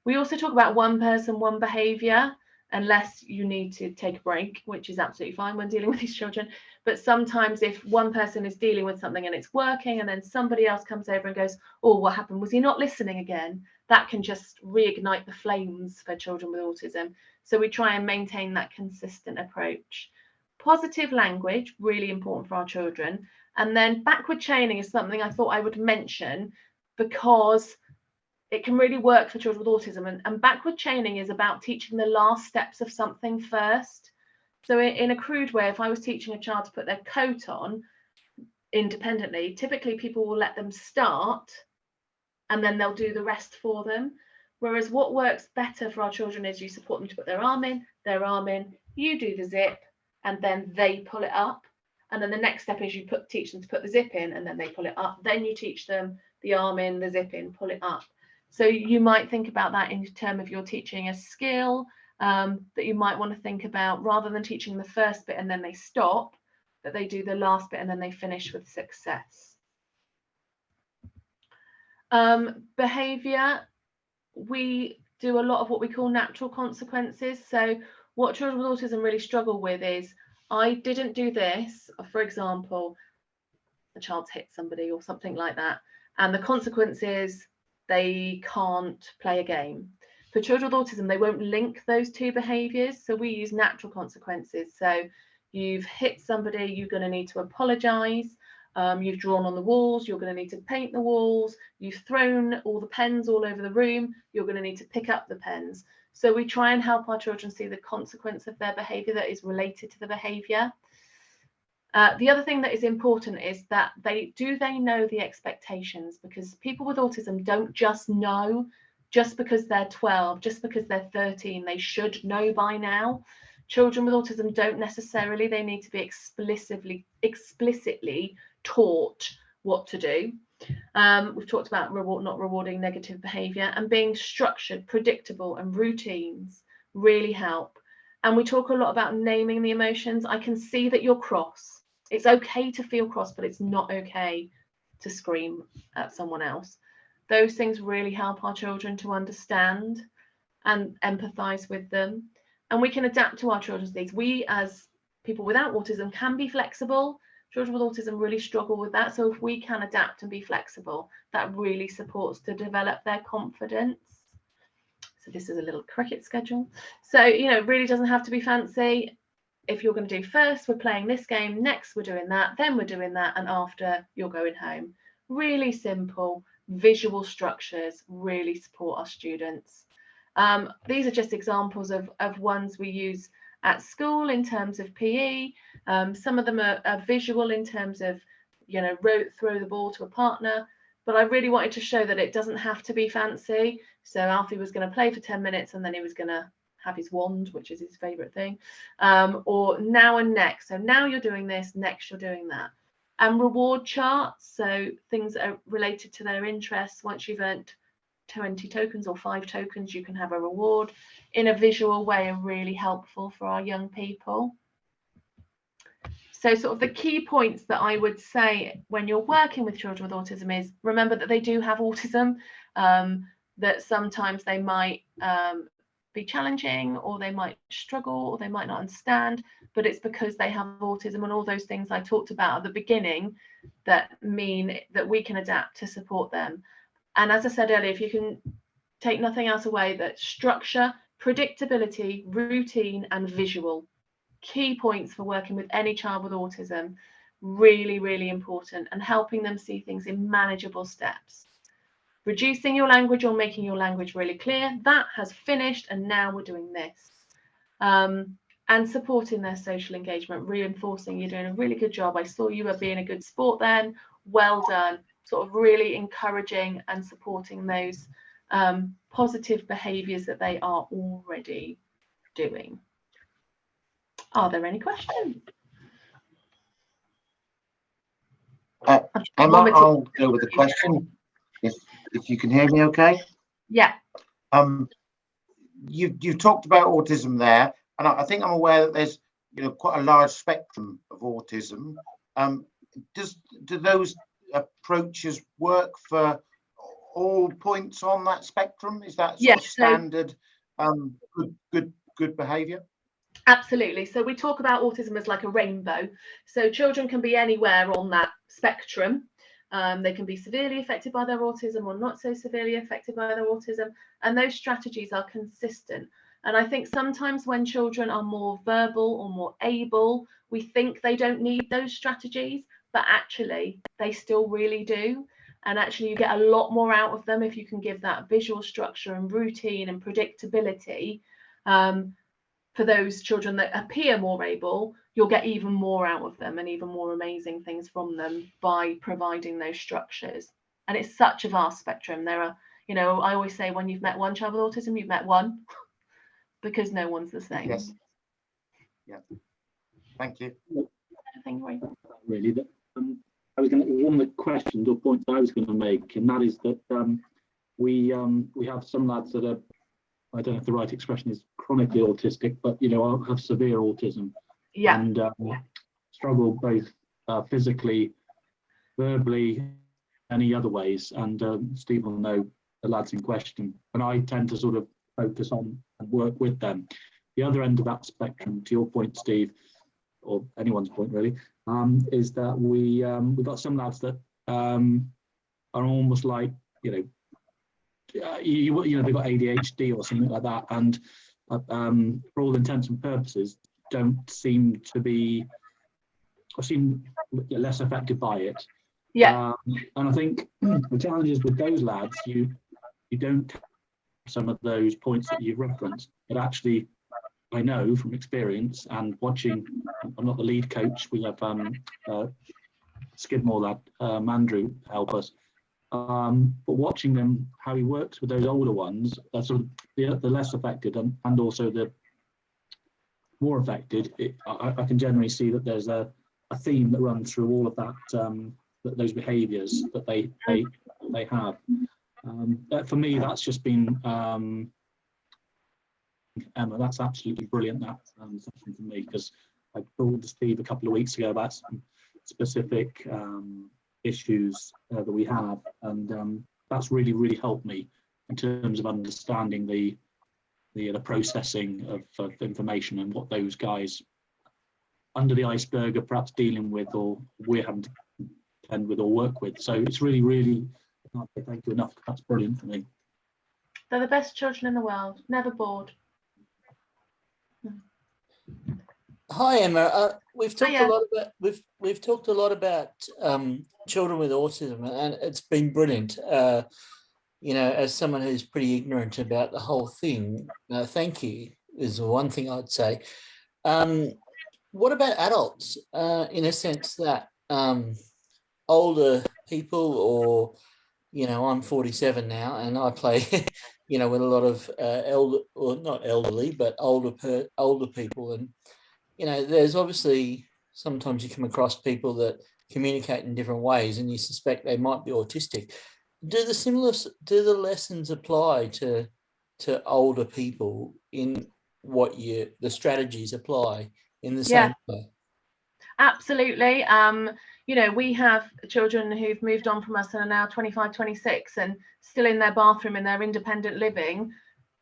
We also talk about one person, one behavior, unless you need to take a break, which is absolutely fine when dealing with these children. But sometimes if one person is dealing with something and it's working, and then somebody else comes over and goes, oh, what happened? Was he not listening again? That can just reignite the flames for children with autism. So we try and maintain that consistent approach. Positive language, really important for our children. And then backward chaining is something I thought I would mention, because it can really work for children with autism. And backward chaining is about teaching the last steps of something first. So in a crude way, if I was teaching a child to put their coat on independently, typically people will let them start and then they'll do the rest for them. Whereas what works better for our children is you support them to put their arm in, you do the zip, and then they pull it up. And then the next step is you teach them to put the zip in, and then they pull it up. Then you teach them the arm in, the zip in, pull it up. So you might think about that in terms of your teaching a skill that you might want to think about, rather than teaching the first bit and then they stop, that they do the last bit and then they finish with success. Behaviour, we do a lot of what we call natural consequences. So what children with autism really struggle with is, I didn't do this, for example, a child's hit somebody or something like that, and the consequence is they can't play a game. For children with autism, they won't link those two behaviours, so we use natural consequences. So you've hit somebody, you're going to need to apologise. You've drawn on the walls, you're going to need to paint the walls. You've thrown all the pens all over the room, you're going to need to pick up the pens. So we try and help our children see the consequence of their behaviour that is related to the behaviour. The other thing that is important is that they know the expectations, because people with autism don't just know just because they're 12, just because they're 13, they should know by now. Children with autism don't necessarily, they need to be explicitly taught what to do. We've talked about not rewarding negative behaviour, and being structured, predictable and routines really help. And we talk a lot about naming the emotions. I can see that you're cross. It's okay to feel cross, but it's not okay to scream at someone else. Those things really help our children to understand and empathise with them. And we can adapt to our children's needs. We, as people without autism, can be flexible. Children with autism really struggle with that. So if we can adapt and be flexible, that really supports to develop their confidence. So this is a little cricket schedule. So, you know, it really doesn't have to be fancy. If you're going to do first, we're playing this game, next we're doing that, then we're doing that, and after you're going home. Really simple visual structures really support our students. These are just examples of ones we use at school in terms of PE. Some of them are visual in terms of, you know, throw the ball to a partner, but I really wanted to show that it doesn't have to be fancy. So Alfie was going to play for 10 minutes and then he was going to have his wand, which is his favorite thing, or now and next. So now you're doing this, next you're doing that. And reward charts, so things that are related to their interests. Once you've earned 20 tokens or 5 tokens, you can have a reward in a visual way, are really helpful for our young people. So sort of the key points that I would say when you're working with children with autism is, remember that they do have autism, that sometimes they might be challenging, or they might struggle, or they might not understand, but it's because they have autism, and all those things I talked about at the beginning that mean that we can adapt to support them. And as I said earlier, if you can take nothing else away, that structure, predictability, routine and visual, key points for working with any child with autism, really, really important, and helping them see things in manageable steps. Reducing your language or making your language really clear, that has finished, and now we're doing this. And supporting their social engagement, reinforcing you're doing a really good job. I saw you were being a good sport then, well done. Sort of really encouraging and supporting those positive behaviours that they are already doing. Are there any questions? Emma, I'll go with the question. If you can hear me okay. Yeah. You've talked about autism there, and I think I'm aware that there's, you know, quite a large spectrum of autism. Do those approaches work for all points on that spectrum? Is that sort of standard good behaviour? Absolutely. So we talk about autism as like a rainbow. So children can be anywhere on that spectrum. They can be severely affected by their autism or not so severely affected by their autism, and those strategies are consistent. And I think sometimes when children are more verbal or more able, we think they don't need those strategies, but actually they still really do. And actually you get a lot more out of them if you can give that visual structure and routine and predictability. For those children that appear more able, you'll get even more out of them and even more amazing things from them by providing those structures. And it's such a vast spectrum. There are, you know, I always say when you've met one child with autism, you've met one, because no one's the same. Yes. Yeah. Thank you. Thank you. Really, that I was going to, one of the questions or points I was going to make, and that is that we have some lads that are, I don't know if the right expression is chronically autistic, but you know, have severe autism. Yeah. And struggle both physically, verbally, any other ways. And Steve will know the lads in question. And I tend to sort of focus on and work with them. The other end of that spectrum, to your point, Steve, or anyone's point really, is that we've got some lads that are almost like, you know, they've got ADHD or something like that, and for all intents and purposes, don't seem to be, or seem less affected by it. Yeah. And I think the challenges with those lads, you don't have some of those points that you've referenced, but actually, I know from experience and watching, I'm not the lead coach, we have Skidmore lad, Andrew, help us. But watching them, how he works with those older ones, sort of the less affected and also the more affected, I can generally see that there's a theme that runs through all of that, those behaviours that they have. For me, that's just been Emma. That's absolutely brilliant. That session for me, because I talked to Steve a couple of weeks ago about some specific issues that we have, and that's really helped me in terms of understanding the processing of information and what those guys under the iceberg are perhaps dealing with, or we're having to contend with or work with. So it's really, I can't say thank you enough. That's brilliant for me. They're the best children in the world, never bored. Hi Emma, we've talked Hiya. a lot about we've talked a lot about children with autism, and it's been brilliant. You know, as someone who's pretty ignorant about the whole thing, thank you is the one thing I'd say. What about adults? In a sense that older people, or you know, I'm 47 now, and I play, you know, with a lot of not elderly, but older people, and you know, there's obviously sometimes you come across people that communicate in different ways, and you suspect they might be autistic. Do the lessons apply to older people in what the strategies apply in the same way? Absolutely. You know, we have children who've moved on from us and are now 25, 26 and still in their bathroom in their independent living.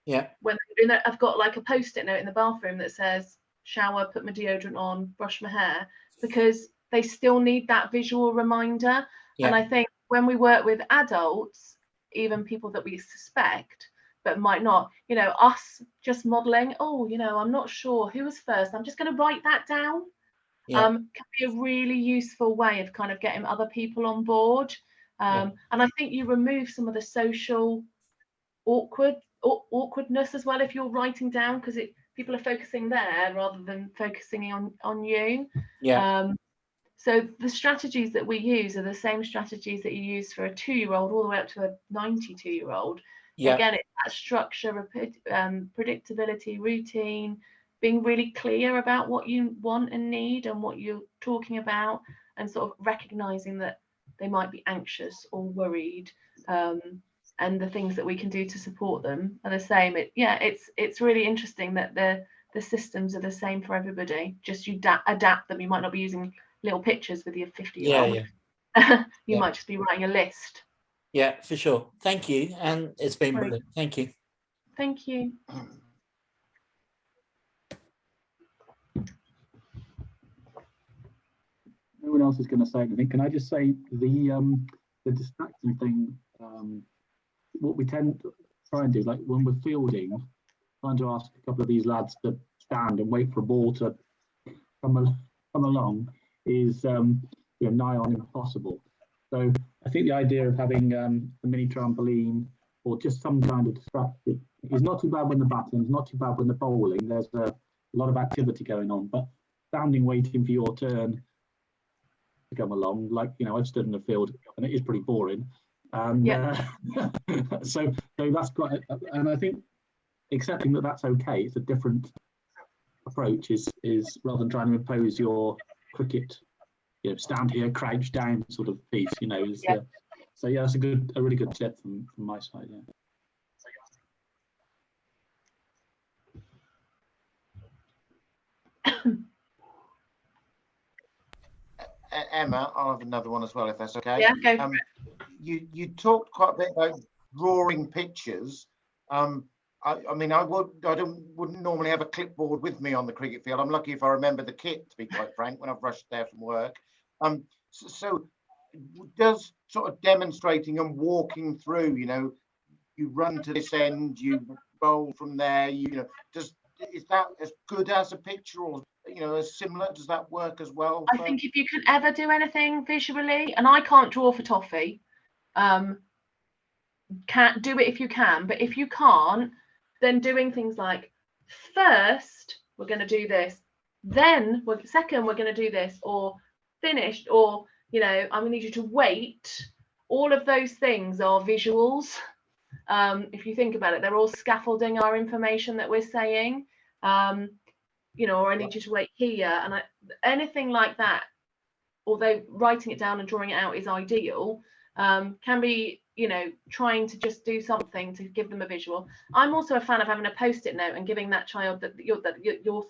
Yeah. When I've got like a Post-it note in the bathroom that says shower, put my deodorant on, brush my hair, because they still need that visual reminder. Yeah. And I think when we work with adults, even people that we suspect but might not, you know, us just modeling, oh, you know, I'm not sure who was first, I'm just going to write that down. Can be a really useful way of kind of getting other people on board. And I think you remove some of the social awkwardness as well if you're writing down, because people are focusing there rather than focusing on you. So the strategies that we use are the same strategies that you use for a 2-year-old all the way up to a 92-year-old. Again, it's that structure, predictability, routine, being really clear about what you want and need and what you're talking about, and sort of recognizing that they might be anxious or worried, and the things that we can do to support them are the same. It's really interesting that the systems are the same for everybody, just you adapt them. You might not be using little pictures with your 50-year-old. You might just be writing a list. Yeah, for sure. Thank you, and it's been brilliant. Thank you. Thank you. No one else is going to say anything. Can I just say the distraction thing? What we tend to try and do, like when we're fielding, trying to ask a couple of these lads to stand and wait for a ball to come along is nigh on impossible. So I think the idea of having a mini trampoline or just some kind of distraction is not too bad when the batting's not too bad when the bowling. There's a lot of activity going on, but standing waiting for your turn to come along, like, you know, I've stood in the field and it is pretty boring. And Yeah. so that's quite, and I think accepting that that's okay, it's a different approach is rather than trying to impose your cricket, stand here, crouch down sort of piece, is, Yeah. so yeah, that's a really good tip from my side. Yeah. Emma, I'll have another one as well, if that's okay. Yeah, go for it. You talked quite a bit about drawing pictures. I mean, I wouldn't normally have a clipboard with me on the cricket field. I'm lucky if I remember the kit, to be quite frank, when I've rushed there from work. So does sort of demonstrating and walking through, you run to this end, you bowl from there, is that as good as a picture, or as similar? Does that work as well? I think if you can ever do anything visually, and I can't draw for toffee, can't do it if you can, but if you can't, then doing things like, first we're going to do this, then second we're going to do this, or finished, or I'm going to need you to wait. All of those things are visuals. If you think about it, they're all scaffolding our information that we're saying. Or I need you to wait here, and anything like that, although writing it down and drawing it out is ideal, can be trying to just do something to give them a visual. I'm also a fan of having a Post-it note and giving that child that you're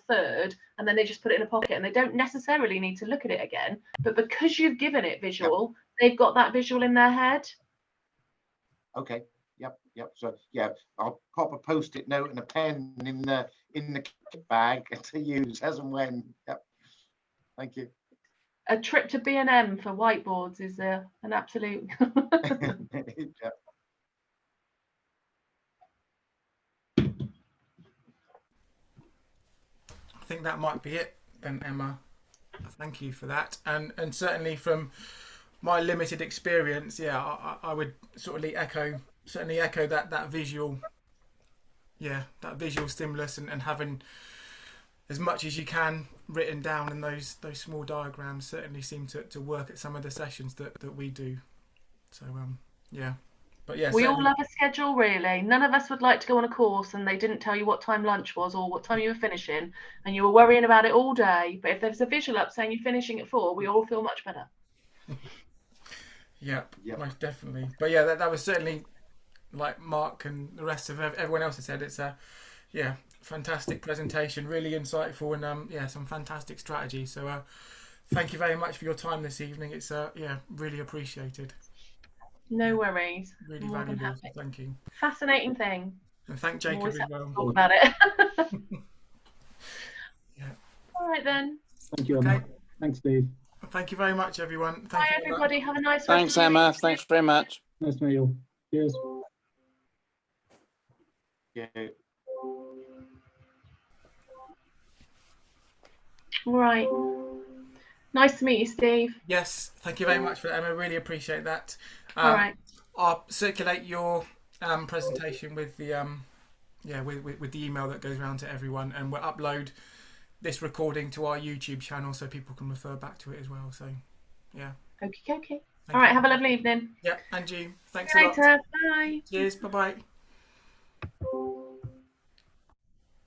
third, and then they just put it in a pocket, and they don't necessarily need to look at it again, but because you've given it visual, they've got that visual in their head. Okay. Yep. So yeah, I'll pop a Post-it note and a pen in the kit bag to use as and when. Yep. Thank you. A trip to B&M for whiteboards is an absolute. Yep. I think that might be it then, Emma. Thank you for that, and certainly from my limited experience, I would certainly echo that visual, that visual stimulus, and having as much as you can written down in those small diagrams certainly seem to work at some of the sessions that we do. So but yeah, we all have a schedule, really. None of us would like to go on a course and they didn't tell you what time lunch was or what time you were finishing, and you were worrying about it all day. But if there's a visual up saying you're finishing at 4, we all feel much better. Yep, most definitely. But yeah, that was certainly, like Mark and the rest of everyone else has said, it's a fantastic presentation, really insightful, and some fantastic strategy. So thank you very much for your time this evening. It's really appreciated. No worries. Really More than valuable. happy. Thank you. Fascinating thing. And thank Jacob as well. Talk about it. Yeah. All right then. Thank you, Emma. Okay. Thanks, Steve. Thank you very much, everyone. Bye, everybody. Have a nice. Thanks, Emma. Thanks very much. Nice to meet you all. Cheers. Yeah. All right. Nice to meet you, Steve. Yes, thank you very much for that, Emma. Really appreciate that. All right. I'll circulate your presentation with the with the email that goes around to everyone, and we'll upload this recording to our YouTube channel so people can refer back to it as well. So yeah. Okay. All right. Have a lovely evening. Yeah, and you. Thanks See you a lot. later. Bye. Cheers. Bye bye.